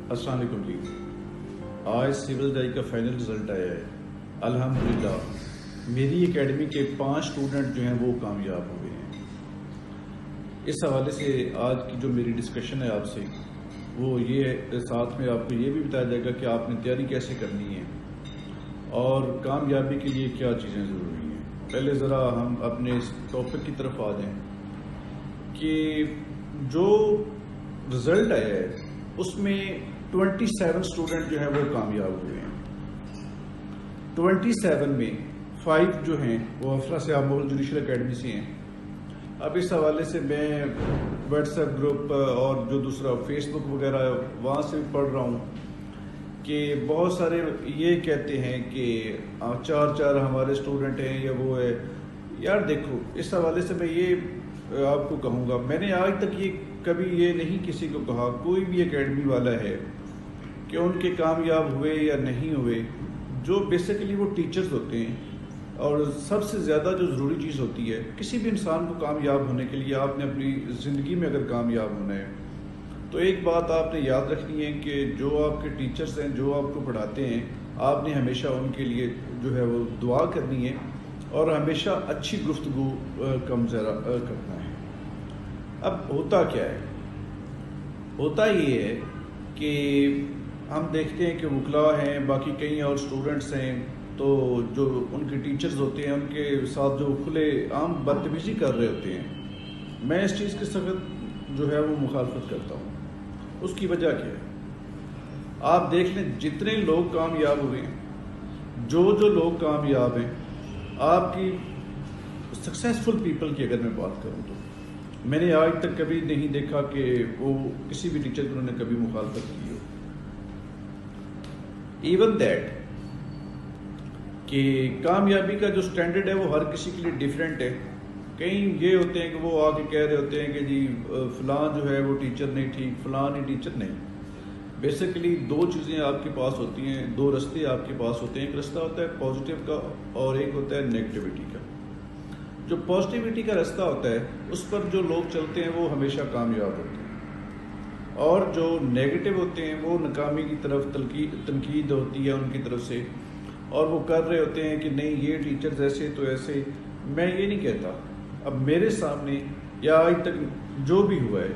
السلام علیکم جی. آج سول ڈائی کا فائنل رزلٹ آیا ہے. الحمدللہ میری اکیڈمی کے 5 اسٹوڈنٹ جو ہیں وہ کامیاب ہوئے ہیں. اس حوالے سے آج کی جو میری ڈسکشن ہے آپ سے وہ یہ ساتھ میں آپ کو یہ بھی بتایا جائے گا کہ آپ نے تیاری کیسے کرنی ہے اور کامیابی کے لیے کیا چیزیں ضروری ہیں. پہلے ذرا ہم اپنے اس ٹاپک کی طرف آ جائیں کہ جو رزلٹ آیا ہے اس میں 27 اسٹوڈنٹ جو ہیں وہ کامیاب ہوئے ہیں. 27 میں 5 جو ہیں وہ افرا سیاب مغل جوڈیشل اکیڈمی سے ہیں. اب اس حوالے سے میں واٹس ایپ گروپ اور جو دوسرا فیس بک وغیرہ وہاں سے بھی پڑھ رہا ہوں کہ بہت سارے یہ کہتے ہیں کہ 4 ہمارے اسٹوڈنٹ ہیں یا وہ ہے. یار دیکھو, اس حوالے سے میں یہ آپ کو کہوں گا, میں نے آج تک یہ کبھی یہ نہیں کسی کو کہا, کوئی بھی اکیڈمی والا ہے کہ ان کے کامیاب ہوئے یا نہیں ہوئے. جو بیسیکلی وہ ٹیچرز ہوتے ہیں اور سب سے زیادہ جو ضروری چیز ہوتی ہے کسی بھی انسان کو کامیاب ہونے کے لیے, آپ نے اپنی زندگی میں اگر کامیاب ہونا ہے تو ایک بات آپ نے یاد رکھنی ہے کہ جو آپ کے ٹیچرز ہیں, جو آپ کو پڑھاتے ہیں, آپ نے ہمیشہ ان کے لیے جو ہے وہ دعا کرنی ہے اور ہمیشہ اچھی گفتگو کا مظاہرہ کرنا ہے. اب ہوتا کیا ہے, ہوتا یہ ہے کہ ہم دیکھتے ہیں کہ وکلاء ہیں, باقی کئی اور اسٹوڈنٹس ہیں, تو جو ان کے ٹیچرز ہوتے ہیں ان کے ساتھ جو کھلے عام بدتمیزی کر رہے ہوتے ہیں, میں اس چیز کے سخت جو ہے وہ مخالفت کرتا ہوں. اس کی وجہ کیا ہے, آپ دیکھ لیں جتنے لوگ کامیاب ہوئے ہیں, جو لوگ کامیاب ہیں, آپ کی سکسیسفل پیپل کی اگر میں بات کروں تو میں نے آج تک کبھی نہیں دیکھا کہ وہ کسی بھی ٹیچر کو انہوں نے کبھی مخالفت کی ہو. ایون دیٹ کہ کامیابی کا جو سٹینڈرڈ ہے وہ ہر کسی کے لیے ڈیفرنٹ ہے. کئی یہ ہوتے ہیں کہ وہ آ کے کہہ رہے ہوتے ہیں کہ جی فلاں جو ہے وہ ٹیچر نہیں ٹھیک, فلاں نہیں ٹیچر نہیں. بیسیکلی 2 چیزیں آپ کے پاس ہوتی ہیں, 2 رستے آپ کے پاس ہوتے ہیں. ایک رستہ ہوتا ہے پازیٹیو کا اور ایک ہوتا ہے نیگیٹیوٹی کا. جو پازیٹیوٹی کا رستہ ہوتا ہے اس پر جو لوگ چلتے ہیں وہ ہمیشہ کامیاب ہوتے ہیں, اور جو نیگیٹو ہوتے ہیں وہ ناکامی کی طرف تنقید ہوتی ہے ان کی طرف سے, اور وہ کر رہے ہوتے ہیں کہ نہیں یہ ٹیچرز ایسے تو ایسے. میں یہ نہیں کہتا. اب میرے سامنے یا آج تک جو بھی ہوا ہے,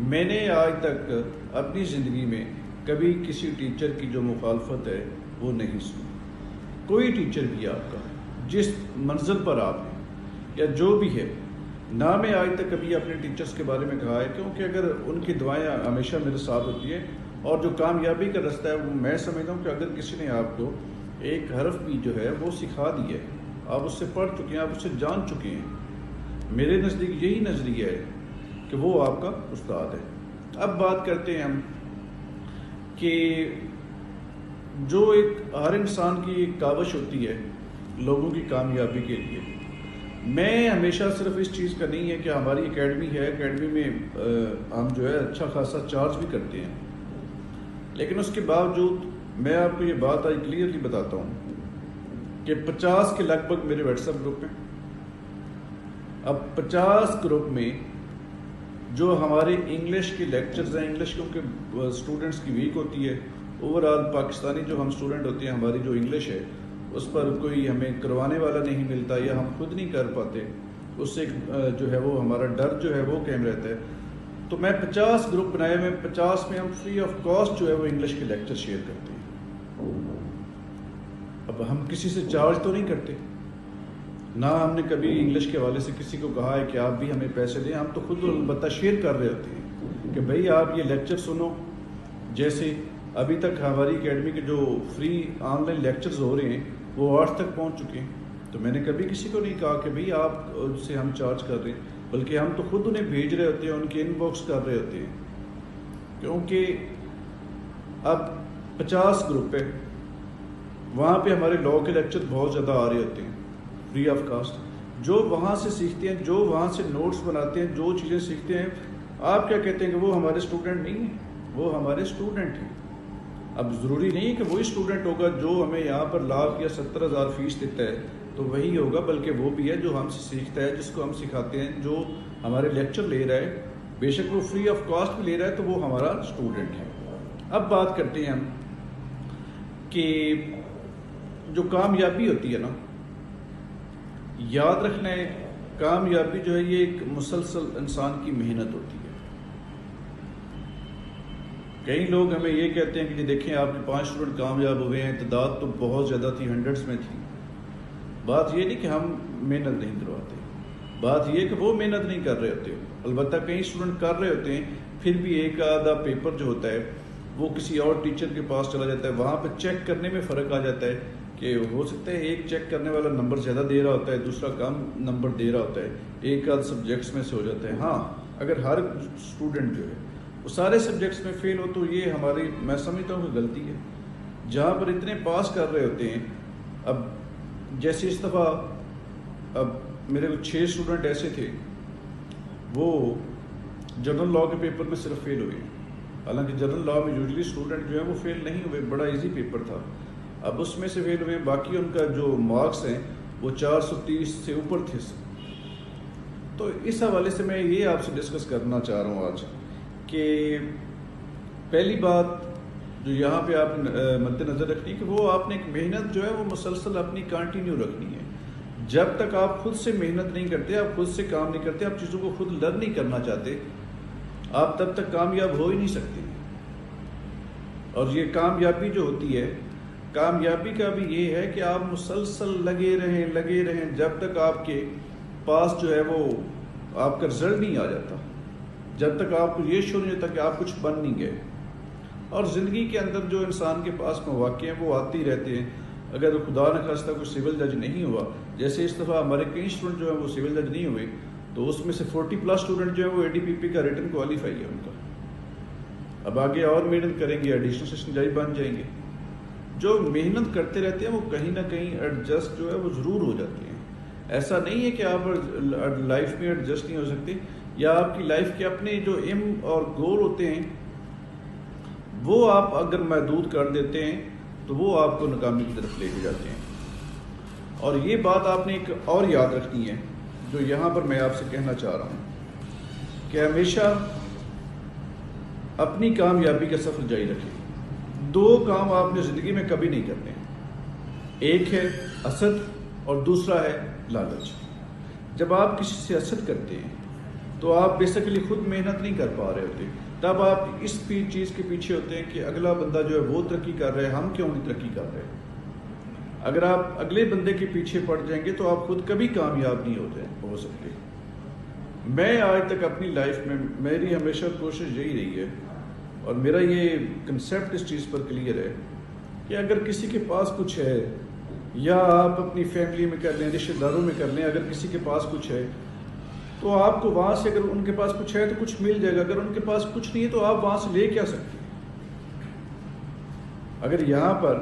میں نے آج تک اپنی زندگی میں کبھی کسی ٹیچر کی جو مخالفت ہے وہ نہیں سنی. کوئی ٹیچر بھی آپ کا جس منزل پر آپ ہیں یا جو بھی ہے, نہ میں آج تک کبھی اپنے ٹیچرز کے بارے میں کہا ہے, کیونکہ اگر ان کی دعائیں ہمیشہ میرے ساتھ ہوتی ہیں. اور جو کامیابی کا رستہ ہے وہ میں سمجھتا ہوں کہ اگر کسی نے آپ کو ایک حرف بھی جو ہے وہ سکھا دی ہے, آپ اس سے پڑھ چکے ہیں, آپ اس سے جان چکے ہیں, میرے نزدیک یہی نظریہ ہے کہ وہ آپ کا استاد ہے. اب بات کرتے ہیں ہم کہ جو ایک ہر انسان کی ایک کاوش ہوتی ہے لوگوں کی کامیابی کے لیے. میں ہمیشہ صرف اس چیز کا نہیں ہے کہ ہماری اکیڈمی ہے, اکیڈمی میں ہم جو ہے اچھا خاصا چارج بھی کرتے ہیں, لیکن اس کے باوجود میں آپ کو یہ بات آج کلیئرلی بتاتا ہوں کہ 50 کے لگ بھگ میرے واٹس ایپ گروپ ہیں. اب 50 گروپ میں جو ہمارے انگلش کے لیکچرز ہیں, انگلش کیونکہ اسٹوڈنٹس کی ویک ہوتی ہے, اوور آل پاکستانی جو ہم اسٹوڈنٹ ہوتے ہیں, ہماری جو انگلش ہے اس پر کوئی ہمیں کروانے والا نہیں ملتا یا ہم خود نہیں کر پاتے, اس سے جو ہے وہ ہمارا ڈر جو ہے وہ قائم رہتا ہے. تو میں 50 گروپ بنائے ہوئے, 50 میں ہم فری آف کاسٹ جو ہے وہ انگلش کے لیکچر شیئر کرتے ہیں. اب ہم کسی سے چارج تو نہیں کرتے, نہ ہم نے کبھی انگلش کے حوالے سے کسی کو کہا ہے کہ آپ بھی ہمیں پیسے دیں. ہم تو خود البتہ شیئر کر رہے ہوتے ہیں کہ بھئی آپ یہ لیکچر سنو. جیسے ابھی تک ہماری اکیڈمی کے جو فری آن لائن لیکچرز ہو رہے ہیں وہ 8 تک پہنچ چکے ہیں, تو میں نے کبھی کسی کو نہیں کہا کہ بھئی آپ سے ہم چارج کر رہے ہیں, بلکہ ہم تو خود انہیں بھیج رہے ہوتے ہیں, ان کے ان باکس کر رہے ہوتے ہیں. کیونکہ اب 50 گروپ ہے, وہاں پہ ہمارے لاء کے لیکچر بہت زیادہ آ رہے ہوتے ہیں فری آف کاسٹ. جو وہاں سے سیکھتے ہیں, جو وہاں سے نوٹس بناتے ہیں, جو چیزیں سیکھتے ہیں, آپ کیا کہتے ہیں کہ وہ ہمارے اسٹوڈنٹ نہیں ہیں؟ وہ ہمارے اسٹوڈنٹ ہیں. اب ضروری نہیں کہ وہی اسٹوڈنٹ ہوگا جو ہمیں یہاں پر لاکھ یا 70,000 فیس دیتا ہے تو وہی ہوگا, بلکہ وہ بھی ہے جو ہم سے سیکھتا ہے, جس کو ہم سکھاتے ہیں, جو ہمارے لیکچر لے رہا ہے. بے شک وہ فری آف کاسٹ بھی لے رہا ہے تو وہ ہمارا اسٹوڈنٹ ہے. اب بات کرتے ہیں ہم کہ جو کامیابی ہوتی ہے نا، یاد رکھنا ہے کامیابی جو ہے یہ ایک مسلسل انسان کی محنت ہوتی ہے۔ کئی لوگ ہمیں یہ کہتے ہیں کہ جی دیکھیں آپ کے 5 اسٹوڈنٹ کامیاب ہوئے ہیں، تعداد تو بہت زیادہ تھی، 100s میں تھی۔ بات یہ نہیں کہ ہم محنت نہیں کرواتے، بات یہ کہ وہ محنت نہیں کر رہے ہوتے۔ البتہ کئی اسٹوڈنٹ کر رہے ہوتے ہیں، پھر بھی ایک آدھا پیپر جو ہوتا ہے وہ کسی اور ٹیچر کے پاس چلا جاتا ہے، وہاں پہ چیک کرنے میں فرق آ جاتا ہے کہ ہو سکتا ہے ایک چیک کرنے والا نمبر زیادہ دے رہا ہوتا ہے، دوسرا کم نمبر دے رہا ہوتا ہے، ایک آدھ سبجیکٹس میں سے ہو جاتا ہے۔ ہاں اگر ہر اسٹوڈنٹ جو ہے وہ سارے سبجیکٹس میں فیل ہو تو یہ ہماری، میں سمجھتا ہوں کہ غلطی ہے۔ جہاں پر اتنے پاس کر رہے ہوتے ہیں، اب جیسے اس دفعہ اب میرے کو 6 اسٹوڈنٹ ایسے تھے وہ جنرل لاء کے پیپر میں صرف فیل ہوئے، حالانکہ جنرل لاء میں یوزلی اسٹوڈنٹ جو ہے وہ فیل نہیں ہوئے، بڑا ایزی پیپر تھا، اب اس میں سے فیل ہوئے۔ باقی ان کا جو مارکس ہیں وہ 430 سے اوپر تھے۔ تو اس حوالے سے میں یہ آپ سے ڈسکس کرنا چاہ رہا ہوں آج کہ پہلی بات جو یہاں پہ آپ مد نظر رکھنی ہے کہ وہ آپ نے ایک محنت جو ہے وہ مسلسل اپنی کنٹینیو رکھنی ہے۔ جب تک آپ خود سے محنت نہیں کرتے، آپ خود سے کام نہیں کرتے، آپ چیزوں کو خود لرن نہیں کرنا چاہتے، آپ تب تک کامیاب ہو ہی نہیں سکتے۔ اور یہ کامیابی جو ہوتی ہے، کامیابی کا بھی یہ ہے کہ آپ مسلسل لگے رہیں جب تک آپ کے پاس جو ہے وہ آپ کا رزلٹ نہیں آ جاتا، جب تک آپ کو یہ شو نہیں ہوتا کہ آپ کچھ بن نہیں گئے۔ اور زندگی کے اندر جو انسان کے پاس مواقع ہیں وہ آتے ہی رہتے ہیں۔ اگر خدا نہ خواستہ کوئی سول جج نہیں ہوا، جیسے اس دفعہ ہمارے کئی اسٹوڈنٹ جو ہیں وہ سول جج نہیں ہوئے، تو اس میں سے 40+ اسٹوڈنٹ جو ہیں وہ ADPP کا ریٹن کوالیفائی ہے ان کا۔ اب آگے اور محنت کریں گے، ایڈیشنل سیشن جج بن جائیں گے۔ جو محنت کرتے رہتے ہیں وہ کہیں نہ کہیں ایڈجسٹ جو ہے وہ ضرور ہو جاتے ہیں۔ ایسا نہیں ہے کہ آپ لائف میں ایڈجسٹ نہیں ہو سکتے، یا آپ کی لائف کے اپنے جو ایم اور گول ہوتے ہیں وہ آپ اگر محدود کر دیتے ہیں تو وہ آپ کو ناکامی کی طرف لے کے جاتے ہیں۔ اور یہ بات آپ نے ایک اور یاد رکھنی ہے جو یہاں پر میں آپ سے کہنا چاہ رہا ہوں کہ ہمیشہ اپنی کامیابی کا سفر جاری رکھیں۔ 2 کام آپ نے زندگی میں کبھی نہیں کرنے، ایک ہے حسد اور دوسرا ہے لالچ۔ جب آپ کسی سے حسد کرتے ہیں تو آپ بیسیکلی خود محنت نہیں کر پا رہے ہوتے، تب آپ اس چیز کے پیچھے ہوتے ہیں کہ اگلا بندہ جو ہے وہ ترقی کر رہا ہے، ہم کیوں نہیں ترقی کر رہے۔ اگر آپ اگلے بندے کے پیچھے پڑ جائیں گے تو آپ خود کبھی کامیاب نہیں ہو سکتے۔ میں آج تک اپنی لائف میں میری ہمیشہ کوشش یہی رہی ہے، اور میرا یہ کنسیپٹ اس چیز پر کلیئر ہے کہ اگر کسی کے پاس کچھ ہے، یا آپ اپنی فیملی میں کر لیں، رشتہ داروں میں کر لیں، اگر کسی کے پاس کچھ ہے تو آپ کو وہاں سے، اگر ان کے پاس کچھ ہے تو کچھ مل جائے گا، اگر ان کے پاس کچھ نہیں ہے تو آپ وہاں سے لے کیا سکتے ہیں۔ اگر یہاں پر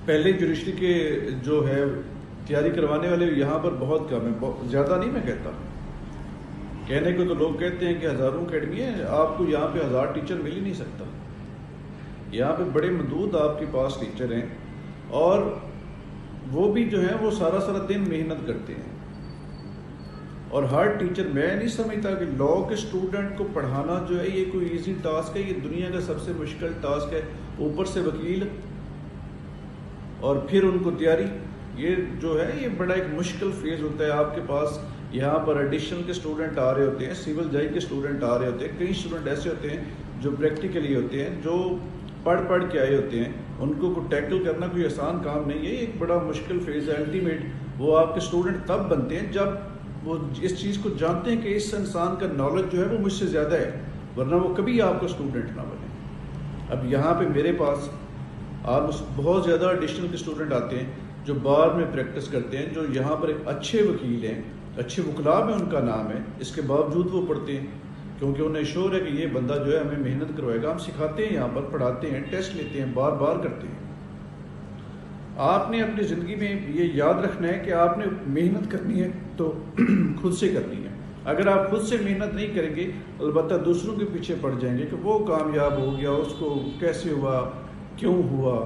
پہلے یونیورسٹی کے جو ہے تیاری کروانے والے یہاں پر بہت کم ہے، زیادہ نہیں میں کہتا، کہنے کو تو لوگ کہتے ہیں کہ ہزاروں اکیڈمی ہے، آپ کو یہاں پہ 1000 ٹیچر مل ہی نہیں سکتا۔ یہاں پہ بڑے محدود آپ کے پاس ٹیچر ہیں، اور وہ بھی جو ہیں وہ سارا دن محنت کرتے ہیں۔ اور ہر ٹیچر، میں نہیں سمجھتا کہ لاء کے اسٹوڈنٹ کو پڑھانا جو ہے یہ کوئی ایزی ٹاسک ہے، یہ دنیا کا سب سے مشکل ٹاسک ہے۔ اوپر سے وکیل اور پھر ان کو تیاری، یہ جو ہے یہ بڑا ایک مشکل فیز ہوتا ہے۔ آپ کے پاس یہاں پر ایڈیشنل کے اسٹوڈنٹ آ رہے ہوتے ہیں، سول جج کے اسٹوڈنٹ آ رہے ہوتے ہیں، کئی اسٹوڈنٹ ایسے ہوتے ہیں جو پریکٹیکلی ہوتے ہیں، جو پڑھ کے آئے ہوتے ہیں، ان کو ٹیکل کرنا کوئی آسان کام نہیں ہے، یہ ایک بڑا مشکل فیز ہے۔ الٹیمیٹ وہ آپ کے اسٹوڈنٹ تب بنتے ہیں جب وہ اس چیز کو جانتے ہیں کہ اس انسان کا نالج جو ہے وہ مجھ سے زیادہ ہے، ورنہ وہ کبھی آپ کا اسٹوڈنٹ نہ بنے۔ اب یہاں پہ میرے پاس آپ بہت زیادہ ایڈیشنل کے اسٹوڈنٹ آتے ہیں جو بار میں پریکٹس کرتے ہیں، جو یہاں پر ایک اچھے وکیل ہیں، اچھے وکلاء میں ان کا نام ہے، اس کے باوجود وہ پڑھتے ہیں کیونکہ انہیں شور ہے کہ یہ بندہ جو ہے ہمیں محنت کروائے گا۔ ہم سکھاتے ہیں، یہاں پر پڑھاتے ہیں، ٹیسٹ لیتے ہیں، بار بار کرتے ہیں۔ آپ نے اپنی زندگی میں یہ یاد رکھنا ہے کہ آپ نے محنت کرنی ہے تو خود سے کرنی ہے۔ اگر آپ خود سے محنت نہیں کریں گے، البتہ دوسروں کے پیچھے پڑ جائیں گے کہ وہ کامیاب ہو گیا، اس کو کیسے ہوا، کیوں ہوا۔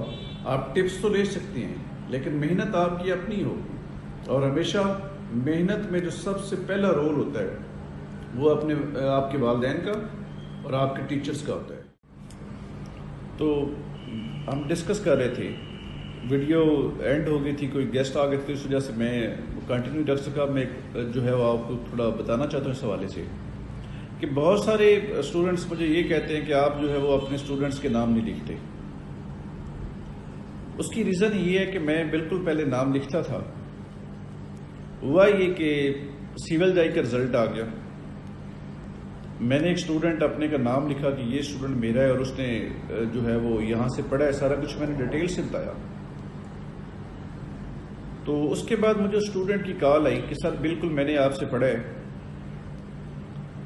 آپ ٹپس تو لے سکتے ہیں لیکن محنت آپ کی اپنی ہوگی، اور ہمیشہ محنت میں جو سب سے پہلا رول ہوتا ہے وہ آپ کے والدین کا اور آپ کے ٹیچرز کا ہوتا ہے۔ تو ہم ڈسکس کر رہے تھے، ویڈیو اینڈ ہو گئی تھی، کوئی گیسٹ آ گئے تھے، اس وجہ سے میں کنٹینیو رکھ سکا۔ میں جو ہے وہ آپ کو تھوڑا بتانا چاہتا ہوں اس حوالے سے کہ بہت سارے اسٹوڈنٹس مجھے یہ کہتے ہیں کہ آپ جو ہے وہ اپنے اسٹوڈنٹس کے نام نہیں لکھتے۔ اس کی ریزن یہ ہے کہ میں بالکل پہلے نام لکھتا تھا، ہوا یہ کہ سیول جائی کا رزلٹ آ گیا، میں نے ایک اسٹوڈنٹ اپنے کا نام لکھا کہ یہ اسٹوڈنٹ میرا ہے، اور اس نے جو ہے وہ یہاں سے پڑھا ہے، سارا کچھ میں نے ڈیٹیل سے بتایا۔ تو اس کے بعد مجھے اسٹوڈنٹ کی کال آئی کہ سر بالکل میں نے آپ سے پڑھا ہے،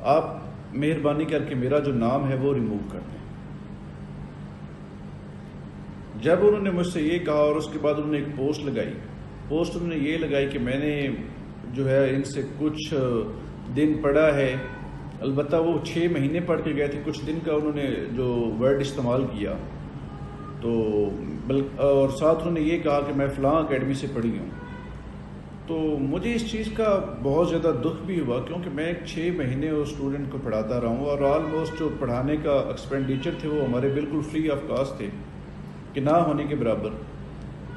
آپ مہربانی کر کے میرا جو نام ہے وہ ریموو کر دیں۔ جب انہوں نے مجھ سے یہ کہا اور اس کے بعد انہوں نے ایک پوسٹ لگائی، پوسٹ انہوں نے یہ لگائی کہ میں نے جو ہے ان سے کچھ دن پڑھا ہے، البتہ وہ 6 مہینے پڑھ کے گئے تھے، کچھ دن کا انہوں نے جو ورڈ استعمال کیا، تو اور ساتھ انہوں نے یہ کہا کہ میں فلاں اکیڈمی سے پڑھی ہوں۔ تو مجھے اس چیز کا بہت زیادہ دکھ بھی ہوا، کیونکہ میں 6 مہینے اس اسٹوڈنٹ کو پڑھاتا رہا ہوں، اور آلموسٹ جو پڑھانے کا ایکسپینڈیچر تھے وہ ہمارے بالکل فری آف کاسٹ تھے، کہ نہ ہونے کے برابر،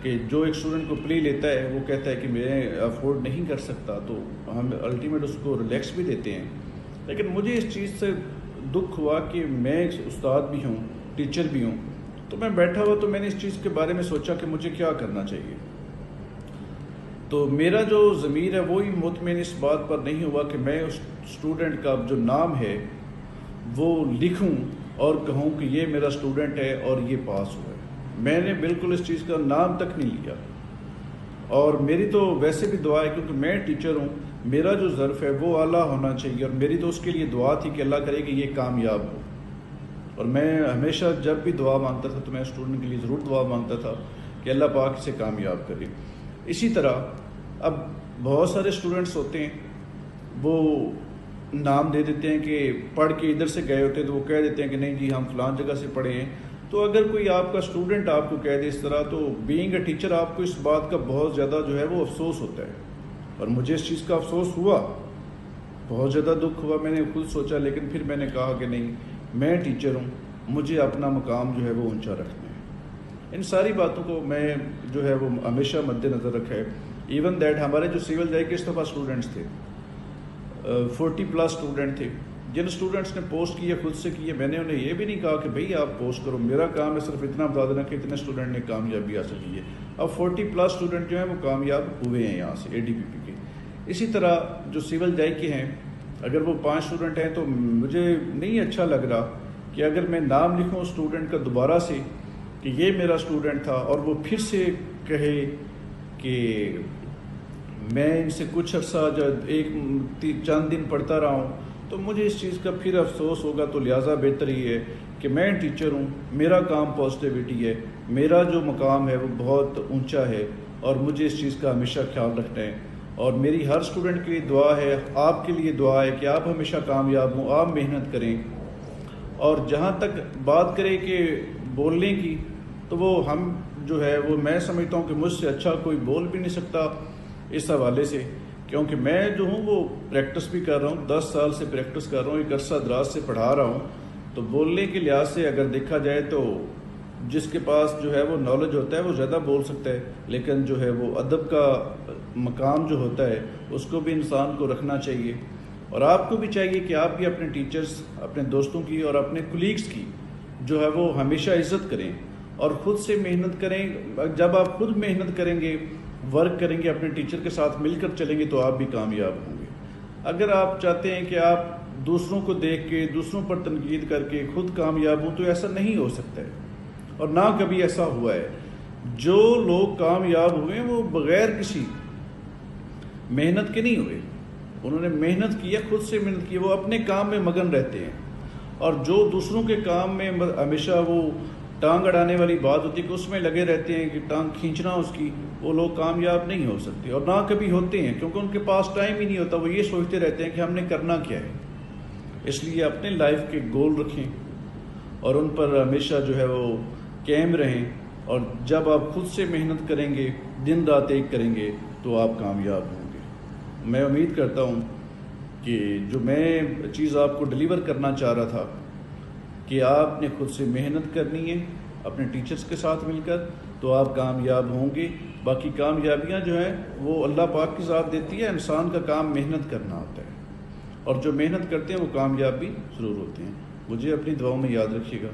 کہ جو ایک اسٹوڈنٹ کو پلی لیتا ہے وہ کہتا ہے کہ میں افورڈ نہیں کر سکتا، تو ہم الٹیمیٹ اس کو ریلیکس بھی دیتے ہیں۔ لیکن مجھے اس چیز سے دکھ ہوا کہ میں ایک استاد بھی ہوں، ٹیچر بھی ہوں، تو میں بیٹھا ہوا تو میں نے اس چیز کے بارے میں سوچا کہ مجھے کیا کرنا چاہیے۔ تو میرا جو ضمیر ہے وہی مطمئن اس بات پر نہیں ہوا کہ میں اس اسٹوڈنٹ کا جو نام ہے وہ لکھوں اور کہوں کہ یہ میرا اسٹوڈنٹ ہے اور یہ پاس ہوا ہے۔ میں نے بالکل اس چیز کا نام تک نہیں لیا، اور میری تو ویسے بھی دعا ہے، کیونکہ میں ٹیچر ہوں، میرا جو ظرف ہے وہ اعلیٰ ہونا چاہیے، اور میری تو اس کے لیے دعا تھی کہ اللہ کرے کہ یہ کامیاب ہو۔ اور میں ہمیشہ جب بھی دعا مانگتا تھا تو میں اسٹوڈنٹ کے لیے ضرور دعا مانگتا تھا کہ اللہ پاک اسے کامیاب کرے۔ اسی طرح اب بہت سارے اسٹوڈنٹس ہوتے ہیں، وہ نام دے دیتے ہیں کہ پڑھ کے ادھر سے گئے ہوتے ہیں تو وہ کہہ دیتے ہیں کہ نہیں جی ہم فلاں جگہ سے پڑھے ہیں۔ تو اگر کوئی آپ کا اسٹوڈنٹ آپ کو کہہ دے اس طرح، تو بینگ اے ٹیچر آپ کو اس بات کا بہت زیادہ جو ہے وہ افسوس ہوتا ہے، اور مجھے اس چیز کا افسوس ہوا، بہت زیادہ دکھ ہوا۔ میں نے خود سوچا، لیکن پھر میں نے کہا کہ نہیں، میں ٹیچر ہوں، مجھے اپنا مقام جو ہے وہ اونچا رکھنا ہے۔ ان ساری باتوں کو میں جو ہے وہ ہمیشہ مد نظر رکھا ہے۔ ایون دیٹ ہمارے جو سیول جائی کے اس دفعہ اسٹوڈنٹس تھے، 40+ اسٹوڈنٹ تھے، جن اسٹوڈنٹس نے پوسٹ کیا خود سے کیے، میں نے انہیں یہ بھی نہیں کہا کہ بھئی آپ پوسٹ کرو، میرا کام ہے صرف اتنا بتا دینا کہ اتنے اسٹوڈنٹ نے کامیابی حاصل کی ہے۔ اب 40+ اسٹوڈنٹ جو ہیں وہ کامیاب ہوئے ہیں یہاں سے ADPP کے۔ اسی طرح جو سیول جائی کے ہیں، اگر وہ 5 اسٹوڈنٹ ہیں تو مجھے نہیں اچھا لگ رہا کہ اگر میں نام لکھوں اسٹوڈنٹ کا دوبارہ سے کہ یہ میرا اسٹوڈنٹ تھا، اور وہ پھر سے کہے کہ میں ان سے کچھ عرصہ جب چند دن پڑھتا رہا ہوں، تو مجھے اس چیز کا پھر افسوس ہوگا۔ تو لہٰذا بہتر یہ ہے کہ میں ٹیچر ہوں، میرا کام پازیٹیوٹی ہے، میرا جو مقام ہے وہ بہت اونچا ہے، اور مجھے اس چیز کا ہمیشہ خیال رکھنا ہے۔ اور میری ہر اسٹوڈنٹ کے لیے دعا ہے، آپ کے لیے دعا ہے کہ آپ ہمیشہ کامیاب ہوں، آپ محنت کریں۔ اور جہاں تک بات کریں کہ بولنے کی، تو وہ ہم جو ہے وہ میں سمجھتا ہوں کہ مجھ سے اچھا کوئی بول بھی نہیں سکتا اس حوالے سے، کیونکہ میں جو ہوں وہ پریکٹس بھی کر رہا ہوں، 10 سال سے پریکٹس کر رہا ہوں، ایک عرصہ دراز سے پڑھا رہا ہوں۔ تو بولنے کے لحاظ سے اگر دیکھا جائے تو جس کے پاس جو ہے وہ نالج ہوتا ہے وہ زیادہ بول سکتا ہے، لیکن جو ہے وہ ادب کا مقام جو ہوتا ہے اس کو بھی انسان کو رکھنا چاہیے۔ اور آپ کو بھی چاہیے کہ آپ بھی اپنے ٹیچرز، اپنے دوستوں کی اور اپنے کولیگز کی جو ہے وہ ہمیشہ عزت کریں، اور خود سے محنت کریں۔ جب آپ خود محنت کریں گے، ورک کریں گے، اپنے ٹیچر کے ساتھ مل کر چلیں گے، تو آپ بھی کامیاب ہوں گے۔ اگر آپ چاہتے ہیں کہ آپ دوسروں کو دیکھ کے، دوسروں پر تنقید کر کے خود کامیاب ہوں، تو ایسا نہیں ہو سکتا ہے، اور نہ کبھی ایسا ہوا ہے۔ جو لوگ کامیاب ہوئے ہیں وہ بغیر کسی محنت کے نہیں ہوئے، انہوں نے محنت کی ہے، خود سے محنت کی ہے، وہ اپنے کام میں مگن رہتے ہیں۔ اور جو دوسروں کے کام میں ہمیشہ وہ ٹانگ اڑانے والی بات ہوتی ہے کہ اس میں لگے رہتے ہیں کہ ٹانگ کھینچنا اس کی، وہ لوگ کامیاب نہیں ہو سکتے، اور نہ کبھی ہوتے ہیں، کیونکہ ان کے پاس ٹائم ہی نہیں ہوتا۔ وہ یہ سوچتے رہتے ہیں کہ ہم نے کرنا کیا ہے۔ اس لیے اپنے لائف کے گول رکھیں اور ان پر ہمیشہ جو ہے وہ قائم رہیں، اور جب آپ خود سے محنت کریں گے، دن رات ایک کریں گے، تو آپ کامیاب ہوں گے۔ میں امید کرتا ہوں کہ جو میں چیز آپ کو ڈیلیور کرنا چاہ رہا تھا کہ آپ نے خود سے محنت کرنی ہے اپنے ٹیچرز کے ساتھ مل کر، تو آپ کامیاب ہوں گے۔ باقی کامیابیاں جو ہیں وہ اللہ پاک کی ذات دیتی ہے، انسان کا کام محنت کرنا ہوتا ہے، اور جو محنت کرتے ہیں وہ کامیاب بھی ضرور ہوتے ہیں۔ مجھے اپنی دعاؤں میں یاد رکھیے گا۔